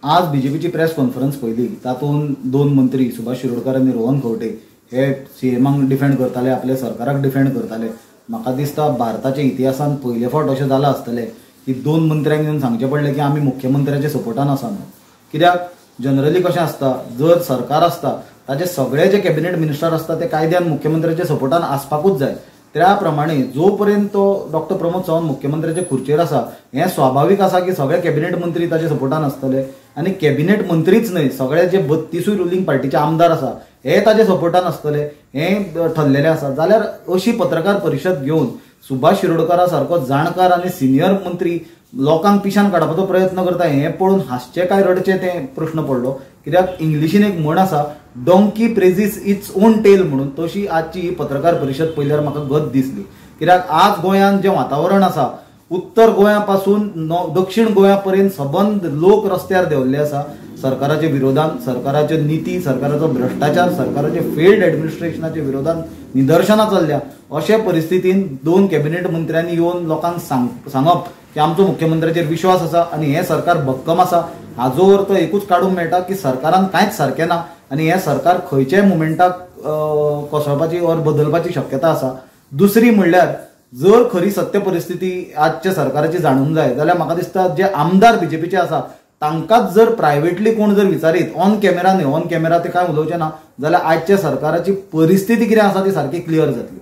आज बीजेपीची press conference पयली, तातूंत दोन मंत्री सुभाष शिरोडकर आनी रोहन खंवटे हे सीएमाक डिफेंड करताले, आपल्या सरकाराक डिफेंड करताले. म्हाका दिसता भारताच्या इतिहासान पयले फावट अशें जालां आसतलें की दोन मंत्र्यांक येवन सांगचें पडलें की आमी मुख्यमंत्र्याच्या सपोर्टान आसा म्हणून. कित्याक जनरली कशें आसता, जर सरकार आसता ताचे सगळे जे कॅबिनेट मिनिस्टर आसता ते कायद्यान मुख्यमंत्र्याच्या सपोर्टान आसपाकूच जाय. त्या प्रमाणे जो पर्यंत तो डॉक्टर प्रमोद सावंत मुख्यमंत्र्याच्या खुर्चेर आसा हें स्वाभाविक आसा की सगळे कॅबिनेट मंत्री ताचे सपोर्टान आसतले. आनी कॅबिनेट मंत्रीच न्हय, सगळे जे 32 रुलींग पार्टीचे आमदार आसा हे ताचे सपोर्टान आसतले हें ठरलेलें आसा. जाल्यार अशी पत्रकार परिशद घेवन सुभाष शिरोडकरा सारको जाणकार आनी सिनियर मंत्री लोकांक पिशान काडपाचो प्रयत्न करता हें पळोवन हासचें काय रडचें तें प्रश्न पडलो. कित्याक इंग्लिशीन एक म्हण आसा, डॉंकी प्रेझीस इट्स ओन टेल म्हणून. तशी आजची ही पत्रकार परिशद पळयल्यार म्हाका गत दिसली. कित्याक आज गोंयांत जें वातावरण आसा, उत्तर गोंया पासून दक्षिण गोंया पर्यंत सबंद लोक रस्त्यार देंवल्ले आसा सरकाराच्या विरोधान, सरकाराच्यो नीती, सरकाराचो भ्रश्टाचार, सरकाराचे फेल्ड एडमिनिस्ट्रेशनाच्या विरोधान निदर्शनां चल्ल्या. अशे परिस्थितीन दोन कॅबिनेट मंत्र्यांनी येवन लोकांक सांगप की आमचो मुख्यमंत्र्याचेर विश्वास आसा आनी हें सरकार भक्कम आसा, हाजो अर्थ एकूच काडूंक मेळटा की सरकारान कांयच सारकें ना आनी हें सरकार खंयच्याय मुमेंटाक कोसळपाची वा बदलपाची शक्यता आसा. दुसरी म्हणल्यार जर खरी सत्य परिस्थिती आजच्या सरकाराची जाणूंक जाय जाल्यार म्हाका दिसता जे आमदार बीजेपीचे आसा तांकांच जर प्रायव्हेटली कोण जर विचारीत, ऑन कॅमेरा न्हय, ऑन कॅमेरा ते कांय उलोवचे ना, जाल्यार आजच्या सरकाराची परिस्थिती कितें आसा ती सारकी क्लियर जातली.